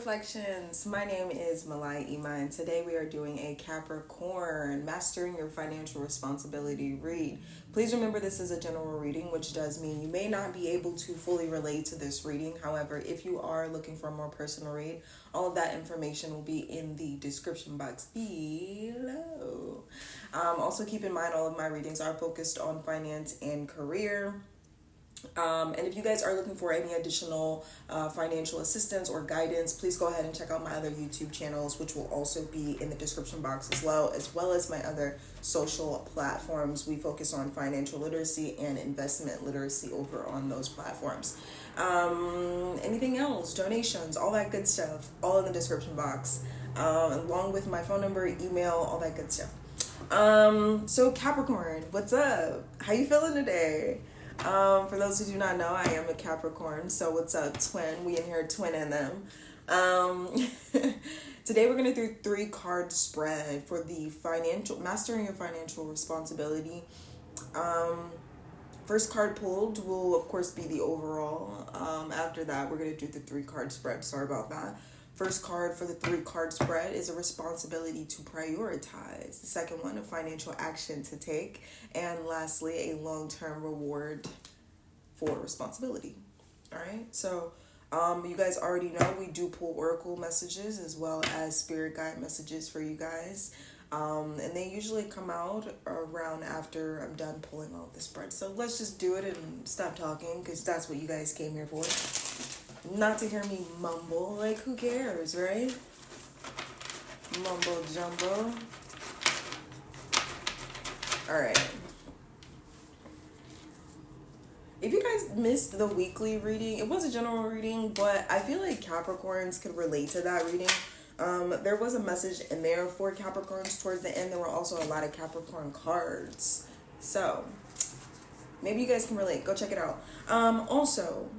Reflections. My name is ZenflowerEma, and today we are doing a Capricorn Mastering Your Financial Responsibility read. Please remember this is a general reading, which does mean you may not be able to fully relate to this reading. However, if you are looking for a more personal read, all of that information will be in the description box below. Also, keep in mind all of my readings are focused on finance and career. And if you guys are looking for any additional financial assistance or guidance, please go ahead and check out my other YouTube channels, which will also be in the description box as well as my other social platforms. We focus on financial literacy and investment literacy over on those platforms. Anything else, donations, all that good stuff, all in the description box, along with my phone number, email, all that good stuff. So Capricorn, what's up? How you feeling today? For those who do not know, I am a Capricorn, so what's up, twin? We in here twinning them. Today we're going to do 3-card spread for the mastering your financial responsibility. First card pulled will, of course, be the overall. After that, we're going to do the 3-card spread. Sorry about that. First card for the 3-card spread is a responsibility to prioritize. The second one, a financial action to take. And lastly, a long-term reward for responsibility. All right. So you guys already know we do pull oracle messages as well as spirit guide messages for you guys. And they usually come out around after I'm done pulling all the spread. So let's just do it and stop talking, because that's what you guys came here for. Not to hear me mumble. Like, who cares, right? Mumbo jumbo. Alright. If you guys missed the weekly reading, it was a general reading, but I feel like Capricorns could relate to that reading. There was a message in there for Capricorns towards the end. There were also a lot of Capricorn cards. So, maybe you guys can relate. Go check it out. Also,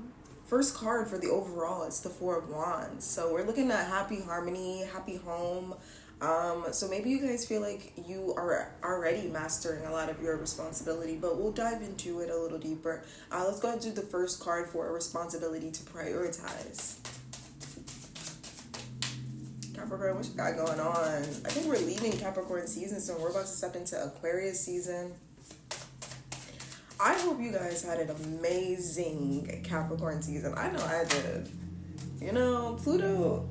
first card for the overall is the 4 of Wands. So we're looking at happy harmony, happy home. So maybe you guys feel like you are already mastering a lot of your responsibility, but we'll dive into it a little deeper. Let's go ahead and do the first card for a responsibility to prioritize. Capricorn, what you got going on? I think we're leaving Capricorn season, so we're about to step into Aquarius season. I hope you guys had an amazing Capricorn season. I know I did. You know, Pluto.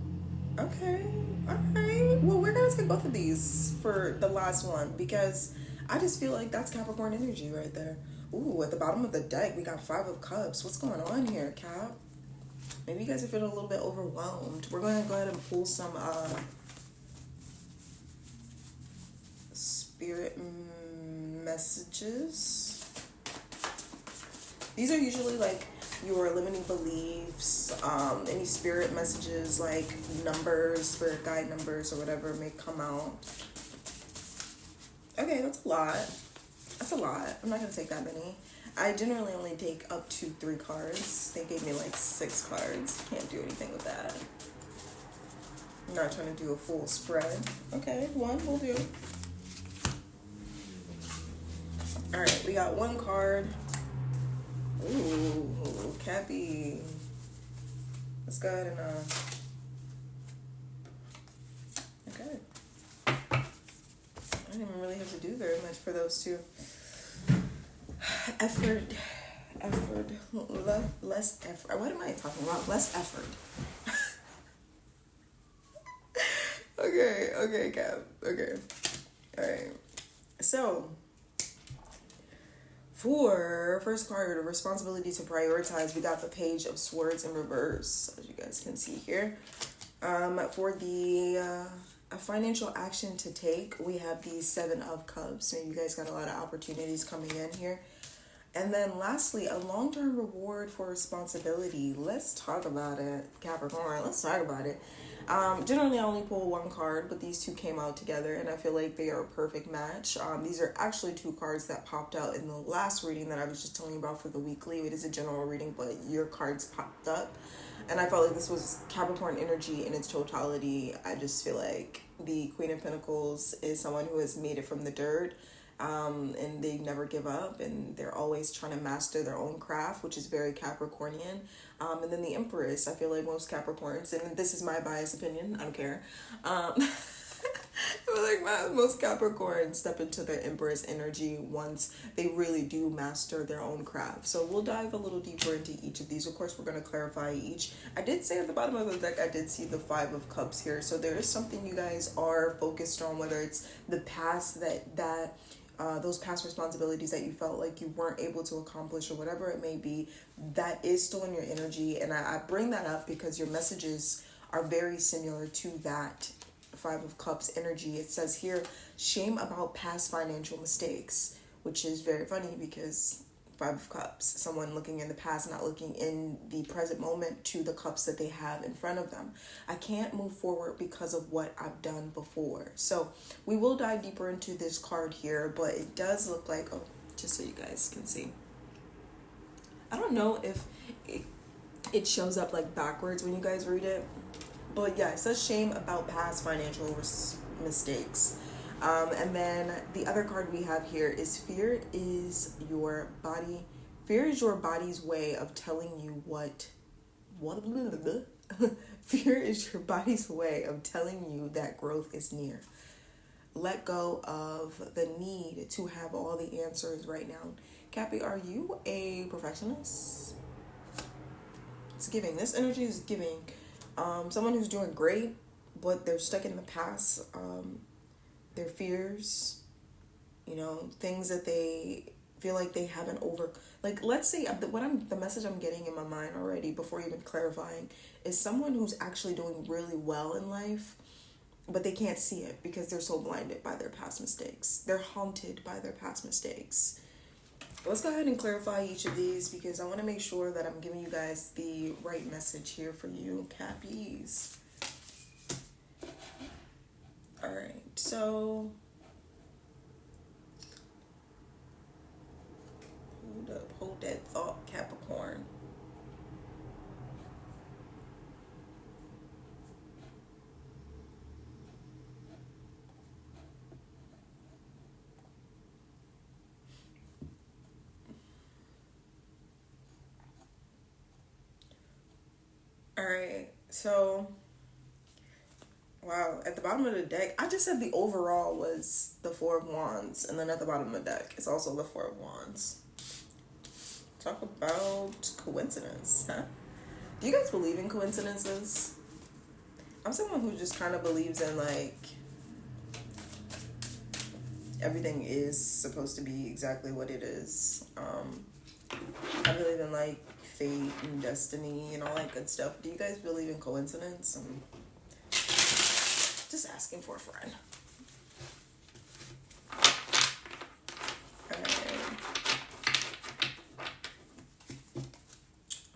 Okay. All right. Well, we're going to take both of these for the last one, because I just feel like that's Capricorn energy right there. Ooh, at the bottom of the deck, we got 5 of Cups. What's going on here, Cap? Maybe you guys are feeling a little bit overwhelmed. We're going to go ahead and pull some spirit messages. These are usually like your limiting beliefs, any spirit messages like numbers, spirit guide numbers or whatever may come out. Okay, that's a lot. That's a lot. I'm not going to take that many. I generally only take up to 3 cards. They gave me like 6 cards. Can't do anything with that. I'm not trying to do a full spread. Okay, 1 will do. Alright, we got 1 card. Ooh, Cappy. Let's go ahead and, okay. I didn't even really have to do very much for those 2. Less effort. What am I talking about? Less effort. Okay, Cap. Okay. Alright. So, for first card, a responsibility to prioritize, we got the Page of Swords in reverse, as you guys can see here. For the a financial action to take, we have the 7 of Cups. So you guys got a lot of opportunities coming in here. And then lastly, a long-term reward for responsibility. Let's talk about it, Capricorn. Let's talk about it. Generally, I only pull 1 card, but these 2 came out together, and I feel like they are a perfect match. These are actually 2 cards that popped out in the last reading that I was just telling you about for the weekly. It is a general reading, but your cards popped up, and I felt like this was Capricorn energy in its totality. I just feel like the Queen of Pentacles is someone who has made it from the dirt, and they never give up, and they're always trying to master their own craft, which is very Capricornian. And then the Empress, I feel like most Capricorns, and this is my biased opinion, I don't care. I feel like most Capricorns step into their Empress energy once they really do master their own craft. So we'll dive a little deeper into each of these. Of course, we're going to clarify each. I did say at the bottom of the deck, I did see the Five of Cups here. So there is something you guys are focused on, whether it's the past that those past responsibilities that you felt like you weren't able to accomplish or whatever it may be, that is still in your energy. And I bring that up because your messages are very similar to that Five of Cups energy. It says here, shame about past financial mistakes, which is very funny because Five of Cups, someone looking in the past, not looking in the present moment to the cups that they have in front of them. I can't move forward because of what I've done before. So we will dive deeper into this card here, but it does look like, oh, just so you guys can see. I don't know if it shows up like backwards when you guys read it. But yeah, it says shame about past financial mistakes. And then the other card we have here is fear is your body. Fear is your body's way of telling you what fear is your body's way of telling you that growth is near. Let go of the need to have all the answers right now. Cappy, are you a perfectionist? It's giving. This energy is giving. Someone who's doing great, but they're stuck in the past, their fears, things that they feel like they haven't like, let's say the message I'm getting in my mind already before even clarifying is someone who's actually doing really well in life, but they can't see it because they're so blinded by their past mistakes. They're haunted by their past mistakes. Let's go ahead and clarify each of these because I want to make sure that I'm giving you guys the right message here for you, Cappies. All right, so hold that thought, Capricorn. All right, so wow, at the bottom of the deck, I just said the overall was the Four of Wands, and then at the bottom of the deck, it's also the Four of Wands. Talk about coincidence, huh? Do you guys believe in coincidences? I'm someone who just kind of believes in, like, everything is supposed to be exactly what it is. I believe in, like, fate and destiny and all that good stuff. Do you guys believe in coincidence? I'm just asking for a friend.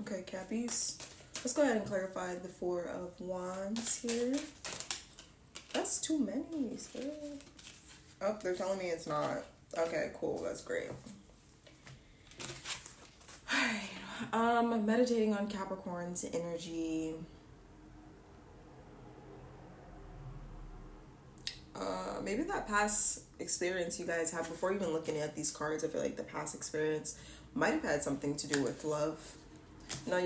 Okay, Cappies. Let's go ahead and clarify the Four of Wands here. That's too many. Oh, they're telling me it's not. Okay, cool. That's great. Alright. Meditating on Capricorn's energy. Maybe that past experience you guys have before even looking at these cards, I feel like the past experience might have had something to do with love. Now,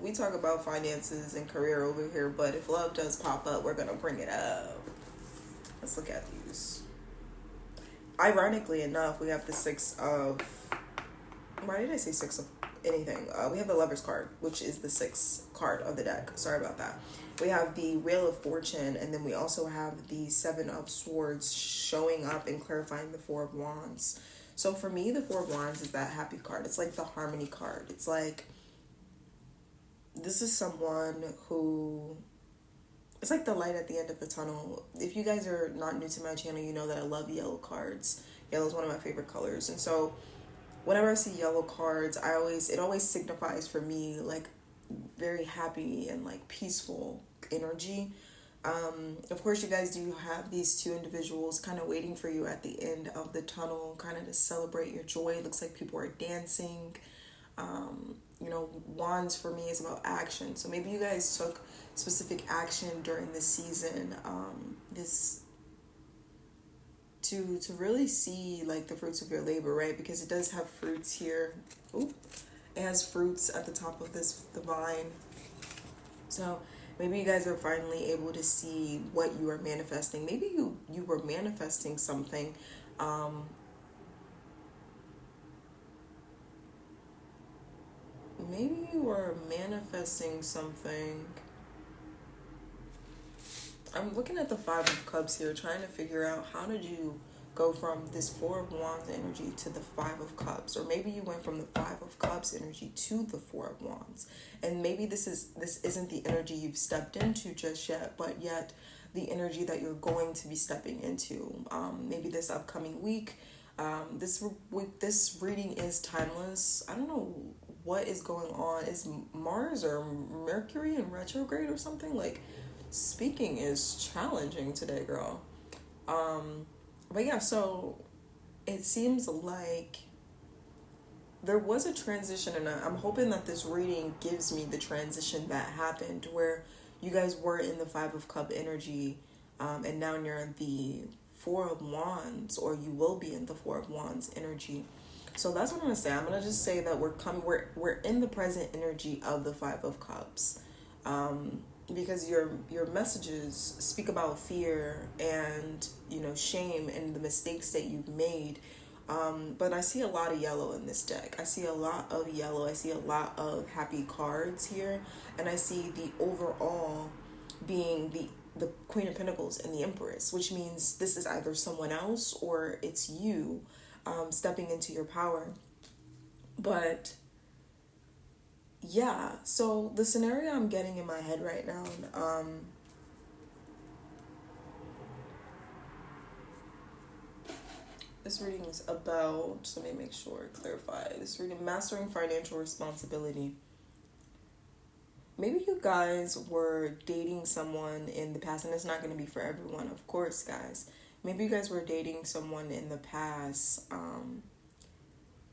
we talk about finances and career over here, but if love does pop up, we're going to bring it up. Let's look at these. Ironically enough, we have the Six of... Why did I say Six of anything? We have the Lover's card, which is the sixth card of the deck. Sorry about that. We have the Wheel of Fortune, and then we also have the Seven of Swords showing up and clarifying the Four of Wands. So for me, the Four of Wands is that happy card. It's like the harmony card. It's like, this is someone who, it's like the light at the end of the tunnel. If you guys are not new to my channel, you know that I love yellow cards. Yellow is one of my favorite colors. And so whenever I see yellow cards, it always signifies for me like very happy and like peaceful energy. Of course, you guys do have these two individuals kind of waiting for you at the end of the tunnel, kind of to celebrate your joy. It looks like people are dancing. Wands for me is about action. So maybe you guys took specific action during this season, to really see like the fruits of your labor, right? Because it does have fruits here. Ooh, it has fruits at the top of the vine. So maybe you guys are finally able to see what you are manifesting. Maybe you were manifesting something. Maybe you were manifesting something. I'm looking at the Five of Cups here, trying to figure out how did you go from this Four of Wands energy to the Five of Cups, or maybe you went from the Five of Cups energy to the Four of Wands, and maybe this isn't the energy you've stepped into just yet, but yet the energy that you're going to be stepping into. Maybe this upcoming week. This reading is timeless. I don't know what is going on. Is Mars or Mercury in retrograde or something? Like, speaking is challenging today, girl. But yeah, so it seems like there was a transition, and I'm hoping that this reading gives me the transition that happened where you guys were in the Five of Cup energy, and now you're in the Four of Wands, or you will be in the Four of Wands energy. So that's what I'm gonna say. I'm gonna just say that we're in the present energy of the Five of Cups. Because your messages speak about fear and shame and the mistakes that you've made, but I see a lot of yellow in this deck. I see a lot of yellow. I see a lot of happy cards here, and I see the overall being the Queen of Pentacles and the Empress, which means this is either someone else or it's you stepping into your power. But yeah, so the scenario I'm getting in my head right now, this reading is about, let me make sure, clarify. This reading, mastering financial responsibility. Maybe you guys were dating someone in the past, and it's not going to be for everyone, of course, guys. Maybe you guys were dating someone in the past,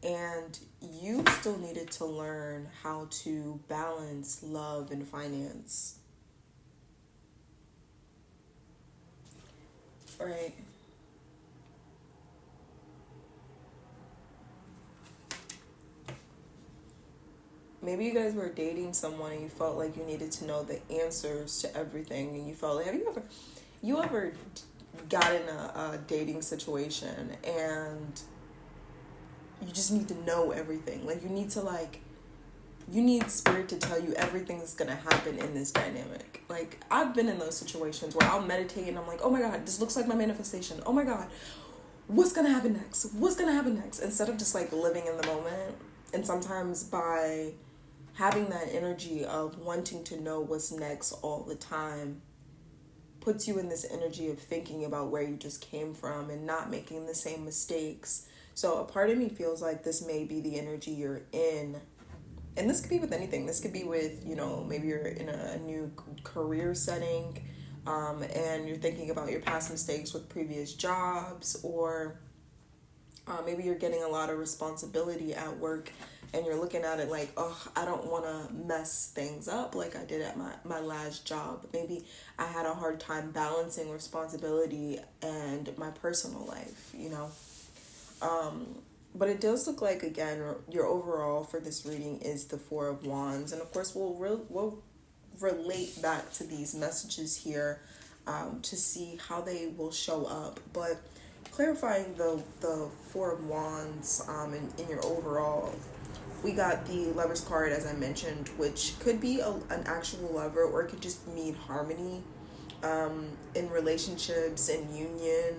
and you still needed to learn how to balance love and finance. Right? Maybe you guys were dating someone and you felt like you needed to know the answers to everything, and you felt like, have you ever got in a dating situation and you just need to know everything? Like, you need spirit to tell you everything's gonna happen in this dynamic. Like, I've been in those situations where I'll meditate and I'm like, oh my god, this looks like my manifestation. Oh my god, what's gonna happen next? What's gonna happen next? Instead of just like living in the moment. And sometimes by having that energy of wanting to know what's next all the time puts you in this energy of thinking about where you just came from and not making the same mistakes. So a part of me feels like this may be the energy you're in. And this could be with anything. This could be with, maybe you're in a new career setting, and you're thinking about your past mistakes with previous jobs, or maybe you're getting a lot of responsibility at work and you're looking at it like, oh, I don't want to mess things up like I did at my last job. Maybe I had a hard time balancing responsibility and my personal life, But it does look like, again, your overall for this reading is the Four of Wands. And of course, we'll relate back to these messages here to see how they will show up. But clarifying the Four of Wands in your overall, we got the Lover's card, as I mentioned, which could be an actual lover, or it could just mean harmony in relationships and union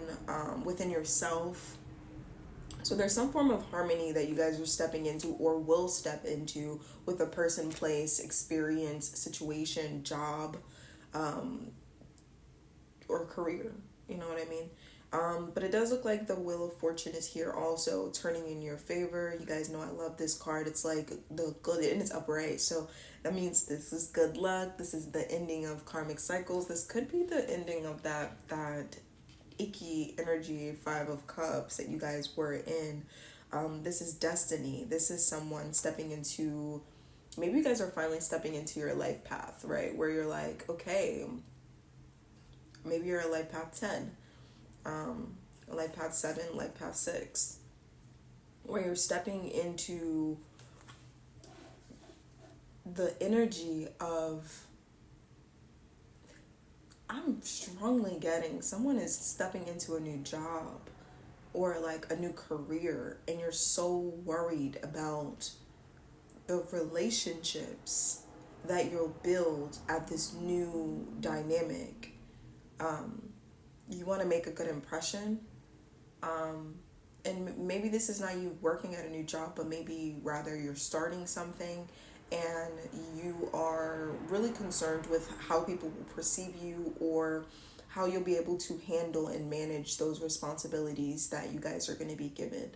within yourself. So there's some form of harmony that you guys are stepping into or will step into with a person, place, experience, situation, job, or career. You know what I mean? But it does look like the Wheel of Fortune is here also, turning in your favor. You guys know I love this card. It's like the good, and it's upright. So that means this is good luck. This is the ending of karmic cycles. This could be the ending of that icky energy, Five of Cups, that you guys were in. This is destiny. This is someone stepping into, maybe you guys are finally stepping into your life path, right? Where you're like, okay, maybe you're a life path 10. life path 7, life path 6, where you're stepping into the energy of, I'm strongly getting someone is stepping into a new job or like a new career, and you're so worried about the relationships that you'll build at this new dynamic. You want to make a good impression. And maybe this is not you working at a new job, but maybe rather you're starting something and you are really concerned with how people will perceive you, or how you'll be able to handle and manage those responsibilities that you guys are going to be given.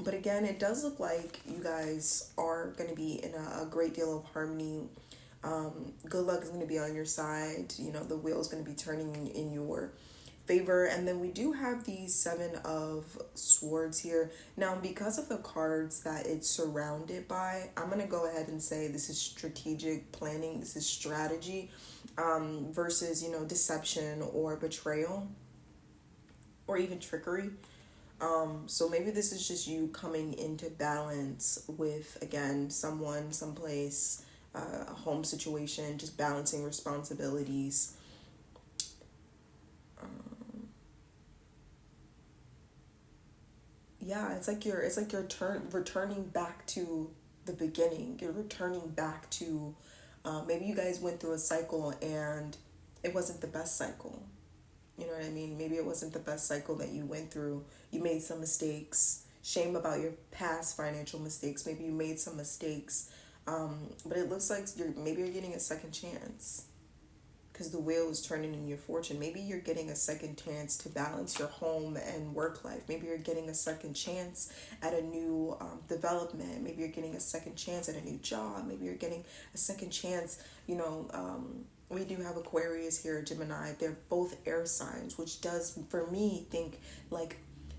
But again, it does look like you guys are going to be in a great deal of harmony. Good luck is going to be on your side. You know, the wheel is going to be turning in your favor. And then we do have the 7 of Swords here. Now, because of the cards that it's surrounded by, I'm going to go ahead and say this is strategic planning. This is strategy versus, you know, deception or betrayal or even trickery. So maybe this is just you coming into balance with, again, someone, someplace, a home situation, just balancing responsibilities. Yeah, it's like you're returning back to the beginning. You're returning back to, maybe you guys went through a cycle and it wasn't the best cycle. You know what I mean? Maybe it wasn't the best cycle that you went through. You made some mistakes. Shame about your past financial mistakes. Maybe you made some mistakes. But it looks like maybe you're getting a second chance, because the wheel is turning in your fortune. Maybe you're getting a second chance to balance your home and work life. Maybe you're getting a second chance at a new development. Maybe you're getting a second chance at a new job. Maybe you're getting a second chance, you know, we do have Aquarius here, Gemini. They're both air signs, which does, for me, think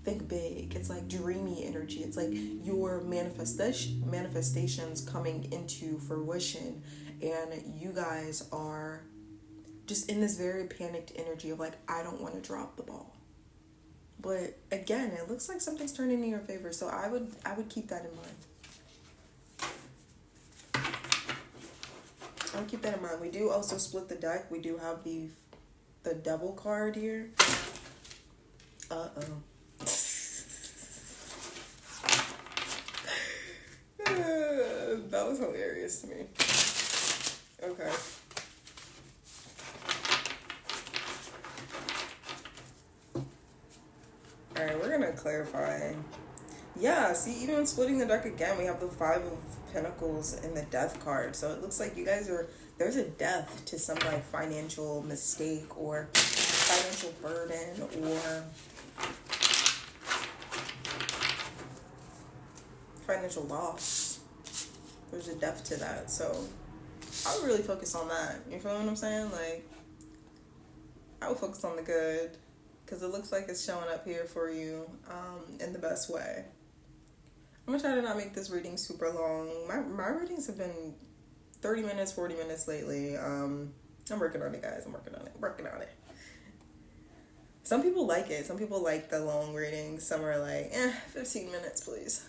big. It's like dreamy energy. It's like your manifestations coming into fruition, and you guys are just in this very panicked energy of like, I don't want to drop the ball. But again, it looks like something's turning in your favor, so I would keep that in mind. I'll keep that in mind. We do also split the deck. We do have the Devil card here. That was hilarious to me. Okay. Alright, we're gonna clarify. Yeah, see, even splitting the deck again, we have the 5 of Pentacles and the Death card. So it looks like you guys there's a death to some like financial mistake or financial burden or financial loss. There's a depth to that. So I would really focus on that. You feel what I'm saying? Like, I would focus on the good, because it looks like it's showing up here for you in the best way. I'm going to try to not make this reading super long. My readings have been 30 minutes, 40 minutes lately. I'm working on it, guys. I'm working on it. Some people like it. Some people like the long readings. Some are like, 15 minutes, please.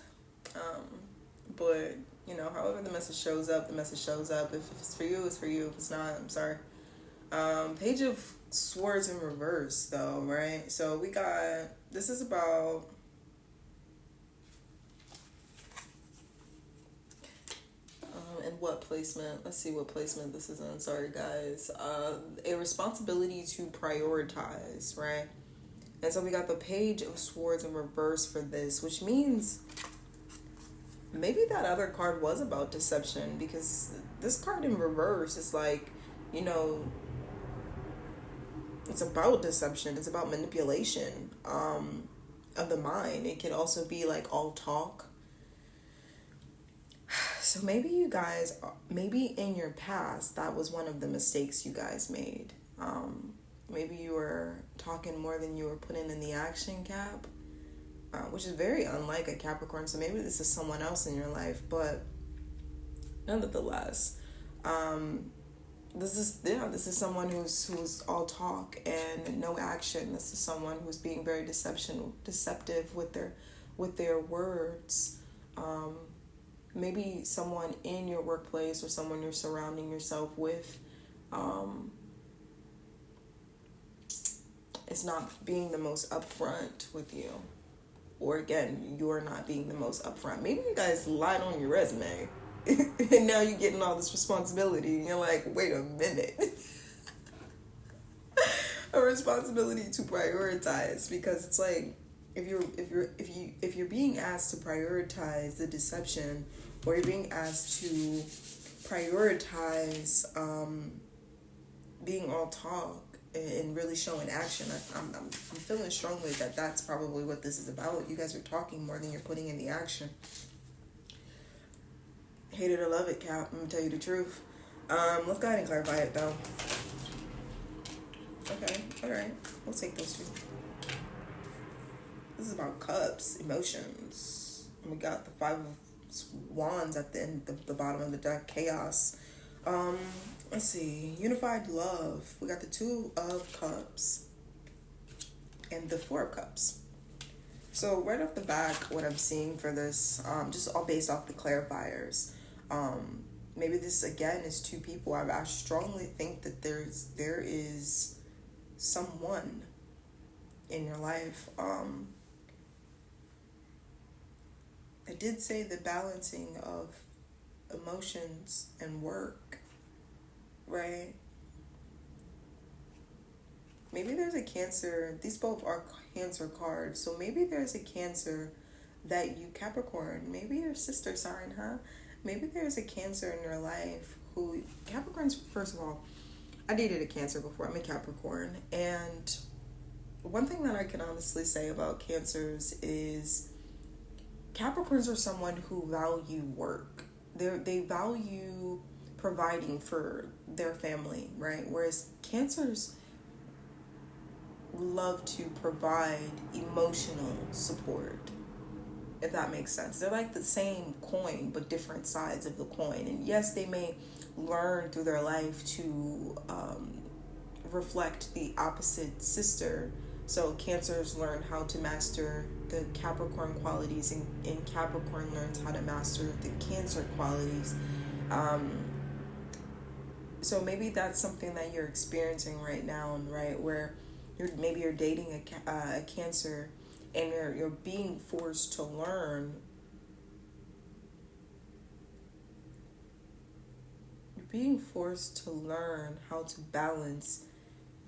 But, you know, however the message shows up, the message shows up. If it's for you, it's for you. If it's not, I'm sorry. Page of Swords in reverse, though, right? So we got, this is about, and what placement? Let's see what placement this is in. Sorry, guys. A responsibility to prioritize, right? And so we got the Page of Swords in reverse for this, which means maybe that other card was about deception, because this card in reverse is like, you know, it's about deception. It's about manipulation of the mind. It could also be like all talk. So maybe you guys, maybe in your past, that was one of the mistakes you guys made. Maybe you were talking more than you were putting in the action, Cap, which is very unlike a Capricorn. So maybe this is someone else in your life, but nonetheless, This is someone who's all talk and no action. This is someone who's being very deceptive with their words. Um, Maybe someone in your workplace or someone you're surrounding yourself with, um, is not being the most upfront with you. Or again, you're not being the most upfront. Maybe you guys lied on your resume and now you're getting all this responsibility and you're like, wait a minute. A responsibility to prioritize, because it's like if you're being asked to prioritize the deception, or you're being asked to prioritize being all talk and really showing action. I'm feeling strongly that that's probably what this is about. You guys are talking more than you're putting in the action. Hate it or love it, Cap. I'm gonna tell you the truth. Let's go ahead and clarify it though. Okay, alright. We'll take those two. This is about cups, emotions. And we got the 5 of wands at the end, the bottom of the deck, chaos. Let's see, unified love. We got the 2 of cups and the 4 of cups. So right off the back, what I'm seeing for this, just all based off the clarifiers, maybe this again is 2 people. I strongly think that there is someone in your life. I did say the balancing of emotions and work, right? Maybe there's a Cancer. These both are Cancer cards. So maybe there's a Cancer that you, Capricorn, maybe your sister sign, huh? Maybe there's a Cancer in your life who, Capricorns, first of all, I dated a Cancer before. I'm a Capricorn. And one thing that I can honestly say about Cancers is Capricorns are someone who value work. They value providing for their family, right? Whereas Cancers love to provide emotional support, if that makes sense. They're like the same coin, but different sides of the coin. And yes, they may learn through their life to reflect the opposite sister. So Cancers learn how to master the Capricorn qualities, and Capricorn learns how to master the Cancer qualities. So maybe that's something that you're experiencing right now, right? Where you're dating a Cancer, and you're being forced to learn. You're being forced to learn how to balance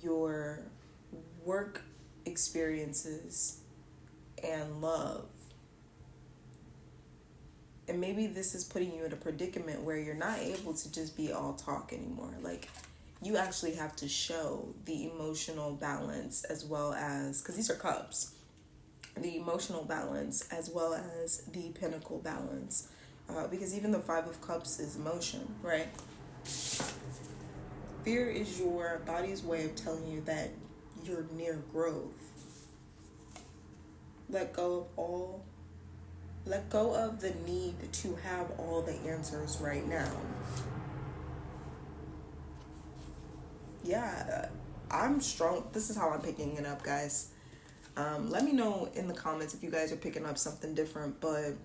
your work experiences and love. And maybe this is putting you in a predicament where you're not able to just be all talk anymore. Like, you actually have to show the emotional balance, as well as, because these are cups, the emotional balance as well as the Pentacle balance. Because even the 5 of Cups is emotion, right? Fear is your body's way of telling you that you're near growth. Let go of the need to have all the answers right now. Yeah, I'm strong. This is how I'm picking it up, guys. Let me know in the comments if you guys are picking up something different. But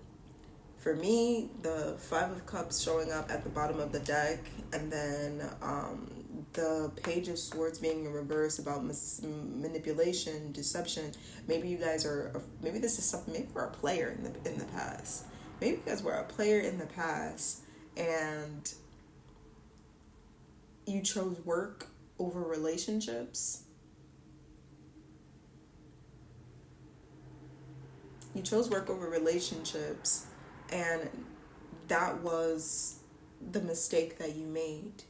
for me, the 5 of Cups showing up at the bottom of the deck, and then the Page of Swords being in reverse about manipulation, deception. Maybe you guys are, maybe this is something, maybe we're a player in the past. Maybe you guys were a player in the past, and you chose work over relationships. You chose work over relationships, and that was the mistake that you made.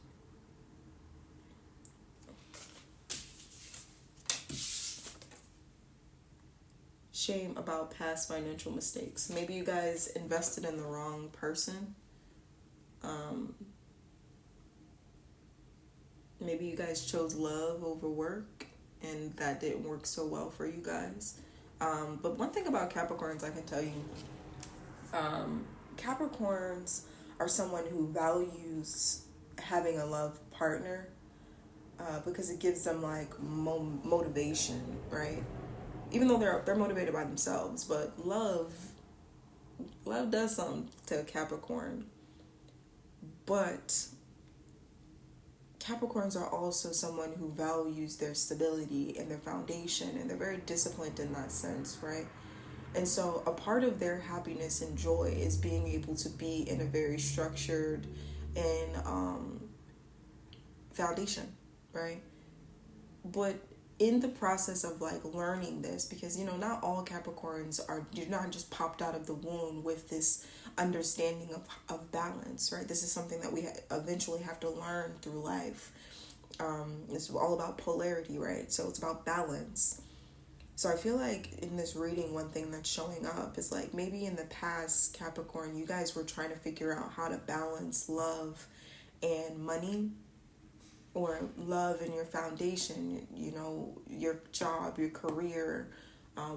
Shame about past financial mistakes. Maybe you guys invested in the wrong person. Maybe you guys chose love over work, and that didn't work so well for you guys. But one thing about Capricorns I can tell you, Capricorns are someone who values having a love partner, because it gives them like motivation, right? Even though they're motivated by themselves, but love does something to Capricorn. But Capricorns are also someone who values their stability and their foundation, and they're very disciplined in that sense, right? And so a part of their happiness and joy is being able to be in a very structured and foundation, right? But in the process of like learning this, because not all Capricorns you're not just popped out of the womb with this understanding of balance, right? This is something that we eventually have to learn through life. It's all about polarity, right? So it's about balance. So I feel like in this reading, one thing that's showing up is like maybe in the past, Capricorn, you guys were trying to figure out how to balance love and money, or love and your foundation, your job, your career,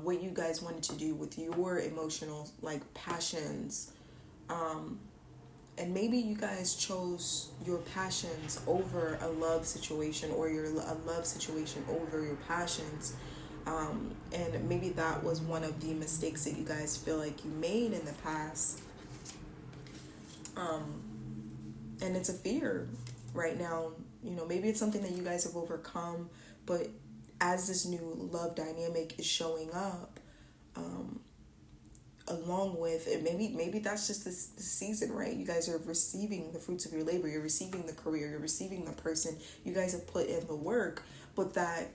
what you guys wanted to do with your emotional like passions. And maybe you guys chose your passions over a love situation, or a love situation over your passions. And maybe that was one of the mistakes that you guys feel like you made in the past. And it's a fear right now. Maybe it's something that you guys have overcome, but as this new love dynamic is showing up, along with it, maybe that's just this season, right? You guys are receiving the fruits of your labor. You're receiving the career. You're receiving the person. You guys have put in the work, but that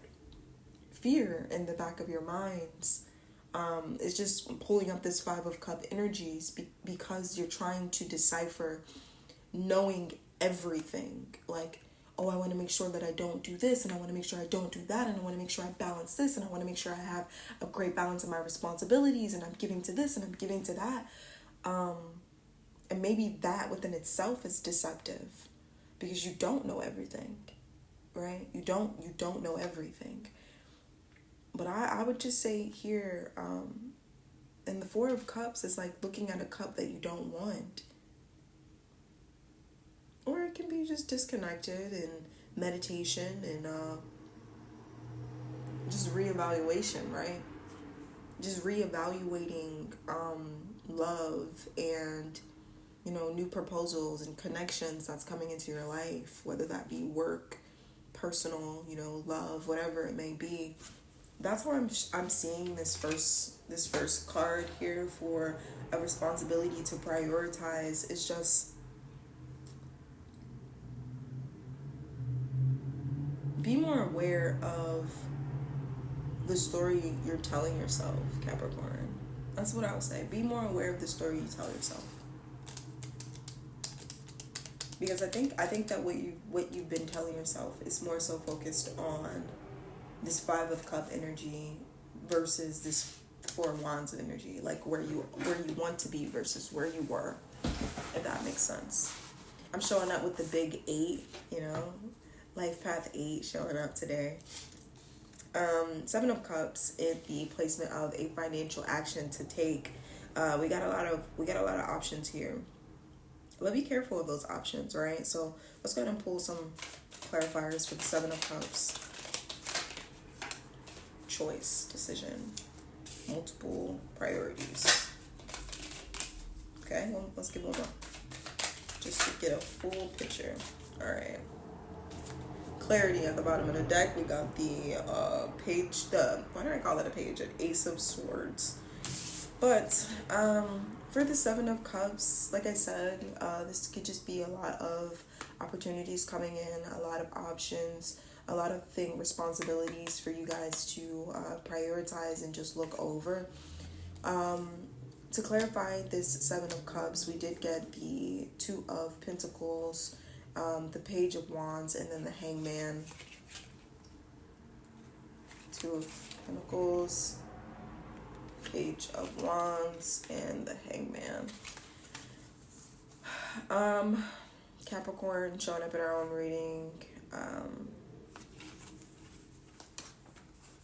fear in the back of your minds is just pulling up this Five of Cup energies because you're trying to decipher knowing everything. Like, oh, I want to make sure that I don't do this, and I want to make sure I don't do that, and I want to make sure I balance this, and I want to make sure I have a great balance of my responsibilities, and I'm giving to this, and I'm giving to that. And maybe that within itself is deceptive, because you don't know everything, right? You don't know everything. But I would just say here, in the Four of Cups, it's like looking at a cup that you don't want. Or it can be just disconnected and meditation and just reevaluation, right? Just reevaluating love and, new proposals and connections that's coming into your life, whether that be work, personal, love, whatever it may be. That's how I'm seeing this first card here for a responsibility to prioritize. It's just be more aware of the story you're telling yourself, Capricorn. That's what I would say. Be more aware of the story you tell yourself. Because I think that what you've been telling yourself is more so focused on this Five of Cup energy versus this Four of Wands energy, like where you want to be versus where you were, if that makes sense. I'm showing up with the big 8, life path 8 showing up today. Seven of Cups in the placement of a financial action to take. We got a lot of options here. But be careful of those options, right? So let's go ahead and pull some clarifiers for the Seven of Cups. Choice, decision, multiple priorities. Okay, well, let's give one more, just to get a full picture. All right. Clarity at the bottom of the deck. We got the page. Why did I call it a page? An Ace of Swords. But for the Seven of Cups, like I said, this could just be a lot of opportunities coming in, a lot of options, a lot of responsibilities for you guys to prioritize and just look over. To clarify this Seven of Cups, we did get the Two of Pentacles, the Page of Wands, and then the Hangman. Two of Pentacles, Page of Wands, and the Hangman. Capricorn showing up in our own reading.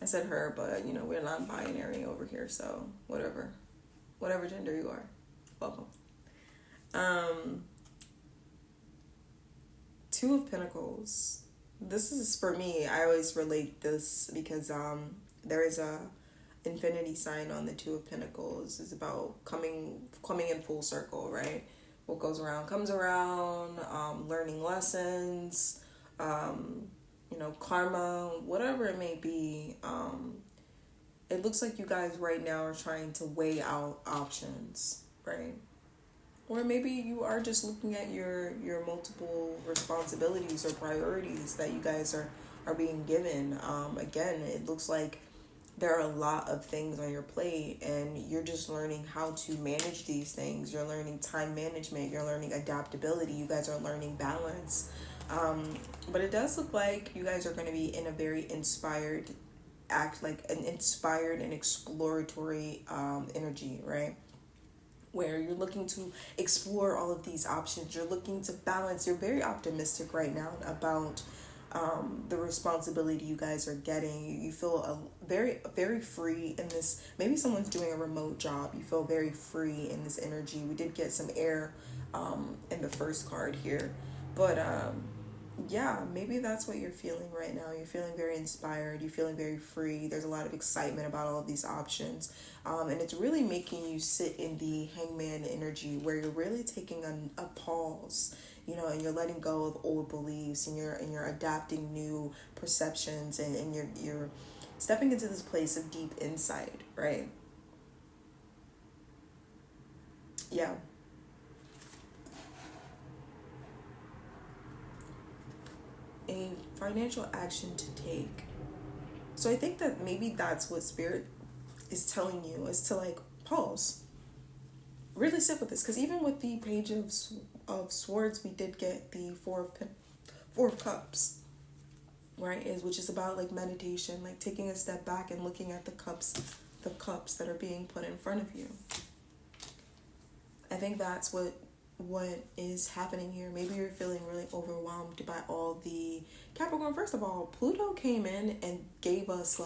I said her, but we're non-binary over here, so whatever gender you are, welcome. Two of Pentacles. This is for me. I always relate this because there is a infinity sign on the Two of Pentacles. It's about coming in full circle, right? What goes around comes around. Learning lessons, karma, whatever it may be. It looks like you guys right now are trying to weigh out options, right? Or maybe you are just looking at your multiple responsibilities or priorities that you guys are being given. Again, it looks like there are a lot of things on your plate and you're just learning how to manage these things. You're learning time management. You're learning adaptability. You guys are learning balance. But it does look like you guys are going to be in a very inspired and exploratory energy, right? Where you're looking to explore all of these options. You're looking to balance. You're very optimistic right now about the responsibility you guys are getting. You feel very, very free in this. Maybe someone's doing a remote job. You feel very free in this energy. We did get some air in the first card here. But yeah, maybe that's what you're feeling right now. You're feeling very inspired. You're feeling very free. There's a lot of excitement about all of these options. And it's really making you sit in the hangman energy where you're really taking a pause, and you're letting go of old beliefs and you're adapting new perceptions and you're stepping into this place of deep insight, right? Yeah. A financial action to take. So I think that maybe that's what Spirit is telling you, is to pause. Really sit with this, because even with the Page of Swords, we did get the Four of Cups, right? Which is about meditation, taking a step back and looking at the cups that are being put in front of you. I think that's what is happening here. Maybe you're feeling really overwhelmed by all the Capricorn. First of all, Pluto came in and gave us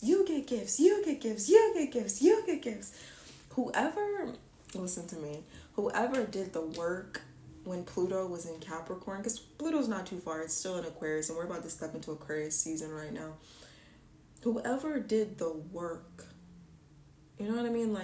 you get gifts, you get gifts, you get gifts, you get gifts. Listen to me, whoever did the work when Pluto was in Capricorn, because Pluto's not too far, it's still in Aquarius, and we're about to step into Aquarius season right now. Whoever did the work, you know what I mean?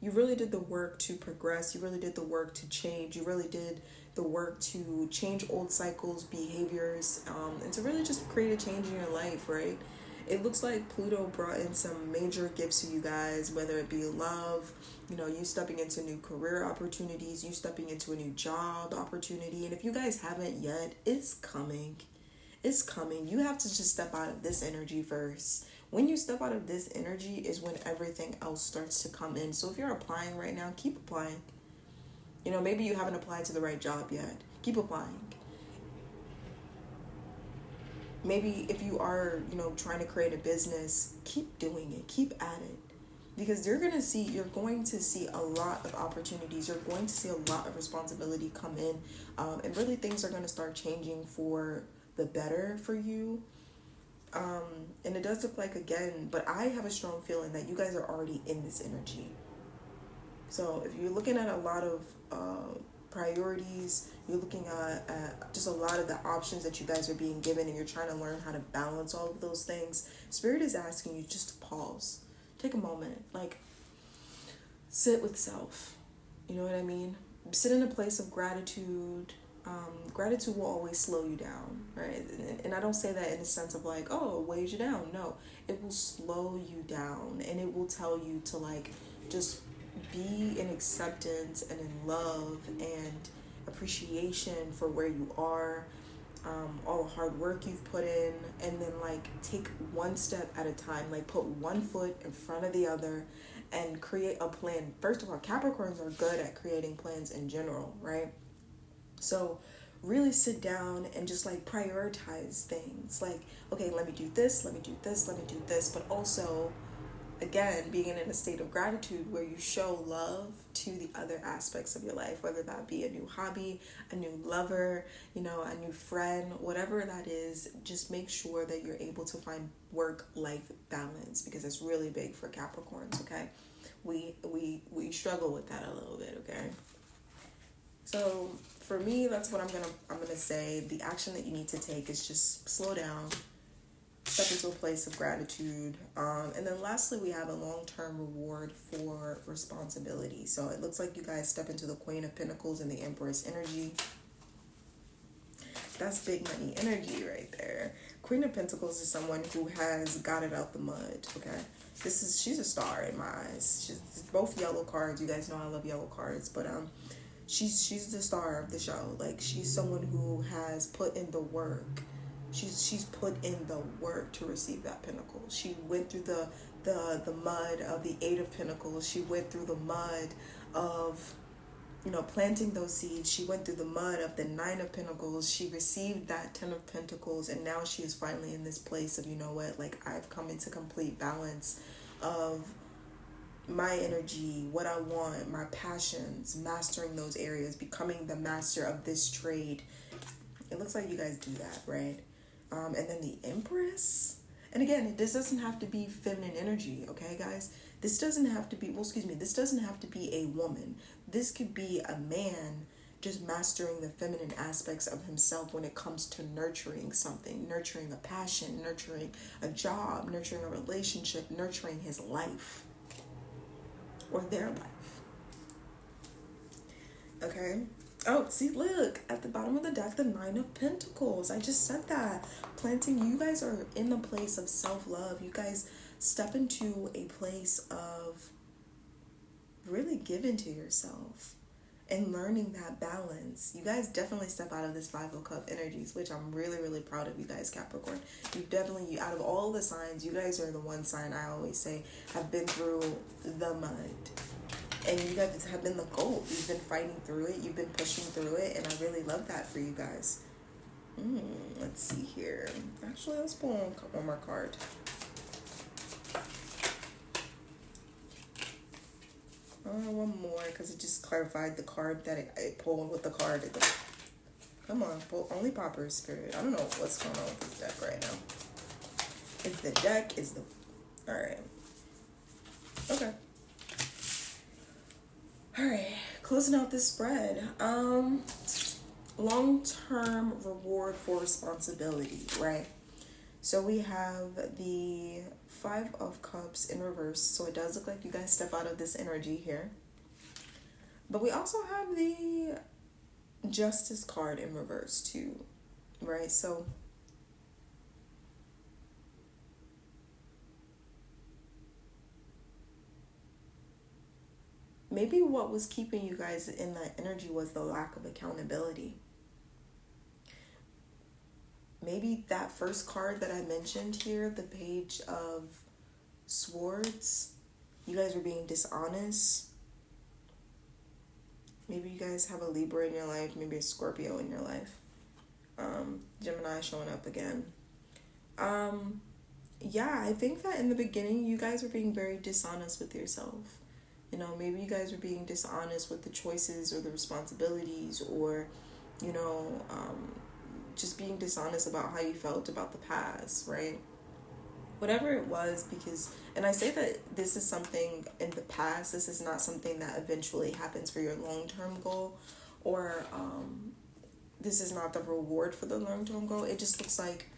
You really did the work to progress. You really did the work to change. You really did the work to change old cycles, behaviors, and to really just create a change in your life, right? It looks like Pluto brought in some major gifts to you guys, whether it be love, you stepping into new career opportunities, you stepping into a new job opportunity. And if you guys haven't yet, it's coming. It's coming. You have to just step out of this energy first. When you step out of this energy is when everything else starts to come in. So if you're applying right now, keep applying. Maybe you haven't applied to the right job yet. Keep applying. Maybe if you are, trying to create a business, keep doing it. Keep at it. Because you're going to see a lot of opportunities. You're going to see a lot of responsibility come in. And really things are going to start changing for the better for you. And it does look but I have a strong feeling that you guys are already in this energy. So if you're looking at a lot of priorities, you're looking at just a lot of the options that you guys are being given, and you're trying to learn how to balance all of those things, Spirit is asking you just to pause. Take a moment. Sit with self. You know what I mean? Sit in a place of gratitude. Gratitude will always slow you down, right? And I don't say that in the sense of it weighs you down. No, it will slow you down, and it will tell you to just be in acceptance and in love and appreciation for where you are, all the hard work you've put in, and then take one step at a time. Put one foot in front of the other and create a plan. First of all, Capricorns are good at creating plans in general, right? So really sit down and just prioritize things. Okay, let me do this, let me do this, let me do this. But also, again, being in a state of gratitude where you show love to the other aspects of your life, whether that be a new hobby, a new lover, a new friend, whatever that is. Just make sure that you're able to find work-life balance, because it's really big for Capricorns, okay? We struggle with that a little bit, okay? So for me, that's what I'm gonna say. The action that you need to take is just slow down, step into a place of gratitude, and then lastly, we have a long-term reward for responsibility. So it looks like you guys step into the Queen of Pentacles and the Empress energy. That's big money energy right there. Queen of Pentacles is someone who has got it out the mud. Okay, she's a star in my eyes. She's both yellow cards. You guys know I love yellow cards, but she's the star of the show. Like, she's someone who has put in the work. She's put in the work to receive that pinnacle. She went through the mud of the Eight of Pentacles. She went through the mud of, you know, planting those seeds. She went through the mud of the Nine of Pentacles. She received that Ten of Pentacles, and now she is finally in this place of, you know what, like, I've come into complete balance of my energy, what I want, my passions, mastering those areas, becoming the master of this trade. It looks like you guys do that, right? And then the Empress. And again, this doesn't have to be feminine energy, okay, guys? This doesn't have to be, this doesn't have to be a woman. This could be a man just mastering the feminine aspects of himself when it comes to nurturing something, nurturing a passion, nurturing a job, nurturing a relationship, nurturing his life or their life. Okay? Oh, see, look, at the bottom of the deck, the Nine of Pentacles. I just said that. Planting, you guys are in the place of self-love. You guys step into a place of really giving to yourself and learning that balance. You guys definitely step out of this Five of Cup energies, which I'm really, really proud of you guys, Capricorn. You've definitely, out of all the signs, you guys are the one sign I always say have been through the mud. And you guys have been the GOAT. You've been fighting through it. You've been pushing through it. And I really love that for you guys. Let's see here. Actually, let's pull one more card. One more, because it just clarified the card that it pulled with the card. Come on, pull only Popper's Spirit. I don't know what's going on with this deck right now. It's the deck. Alright. Okay. Alright, closing out this spread. Long-term reward for responsibility, right? So we have the Five of Cups in reverse. So it does look like you guys step out of this energy here. But we also have the Justice card in reverse too, right? So maybe what was keeping you guys in that energy was the lack of accountability. Maybe that first card that I mentioned here, the Page of Swords, you guys were being dishonest. Maybe you guys have a Libra in your life, maybe a Scorpio in your life. Gemini showing up again. Yeah, I think that in the beginning, you guys were being very dishonest with yourself. You know, maybe you guys were being dishonest with the choices or the responsibilities, or, you know, just being dishonest about how you felt about the past, right? Whatever it was, because, and I say that this is something in the past, this is not something that eventually happens for your long-term goal, or this is not the reward for the long-term goal. It just looks like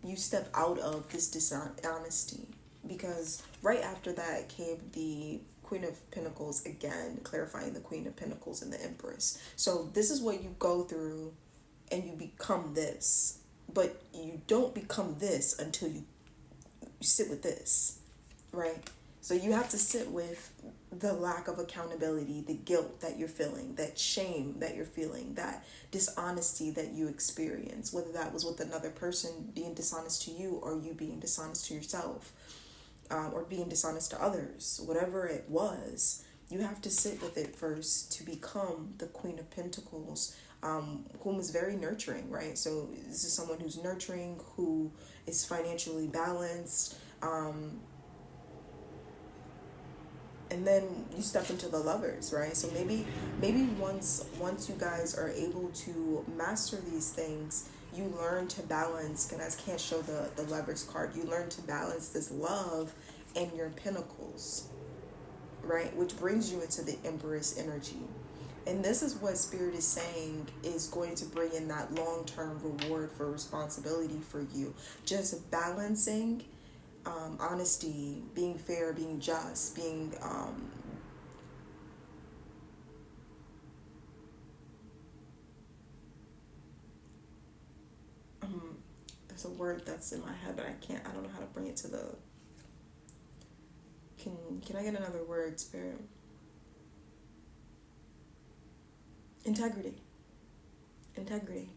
you step out of this dishonesty, because right after that came the Queen of Pentacles again, clarifying the Queen of Pentacles and the Empress. So this is what you go through and you become this, but you don't become this until you sit with this, right? So you have to sit with the lack of accountability, the guilt that you're feeling, that shame that you're feeling, that dishonesty that you experience, whether that was with another person being dishonest to you, or you being dishonest to yourself, or being dishonest to others. Whatever it was, you have to sit with it first to become the Queen of Pentacles, whom is very nurturing, right? So this is someone who's nurturing, who is financially balanced, and then you step into the Lovers, right? So maybe once you guys are able to master these things, you learn to balance, and I can't show the Lovers card, you learn to balance this love and your pentacles, right? Which brings you into the Empress energy. And this is what Spirit is saying is going to bring in that long-term reward for responsibility for you. Just balancing honesty, being fair, being just, being there's a word that's in my head, but I don't know how to bring it to the, can I get another word, Spirit? Integrity. Integrity.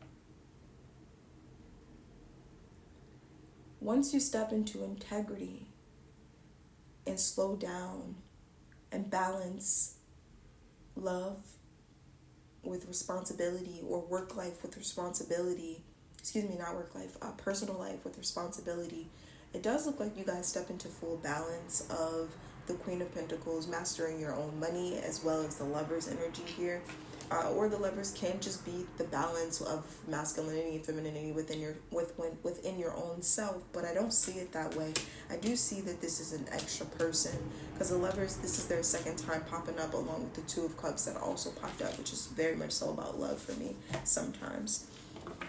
Once you step into integrity and slow down and balance love with responsibility, or work life with responsibility, not work life, personal life with responsibility, it does look like you guys step into full balance of the Queen of Pentacles, mastering your own money, as well as the Lover's energy here. Or the Lovers can just be the balance of masculinity and femininity within your own self. But I don't see it that way. I do see that this is an extra person, because the Lovers, this is their second time popping up, along with the Two of Cups that also popped up, which is very much so about love for me sometimes.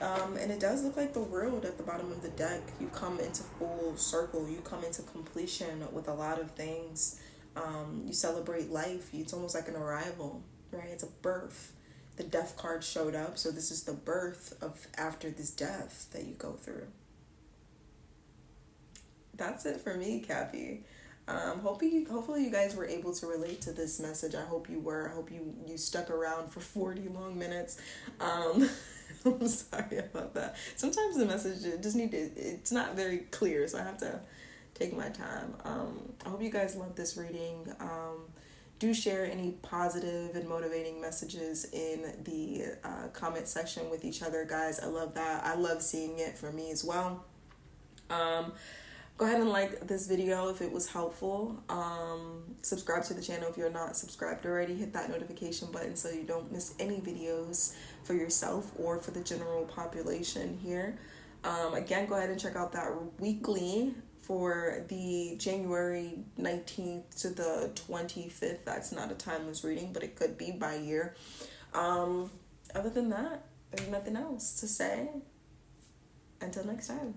And it does look like the World at the bottom of the deck. You come into full circle. You come into completion with a lot of things. You celebrate life. It's almost like an arrival, right? It's a birth. The Death card showed up, so this is the birth of after this death that you go through. That's it for me, Cappy. Hopefully you guys were able to relate to this message. I hope you were. I hope you stuck around for 40 long minutes. I'm sorry about that. Sometimes the message it's not very clear, so I have to take my time. I hope you guys love this reading. Do share any positive and motivating messages in the comment section with each other, guys. I love that. I love seeing it for me as well. Go ahead and like this video if it was helpful. Subscribe to the channel if you're not subscribed already. Hit that notification button so you don't miss any videos for yourself or for the general population here. Again, go ahead and check out that weekly for the January 19th to the 25th. That's not a timeless reading, but it could be by year. Other than that, there's nothing else to say. Until next time.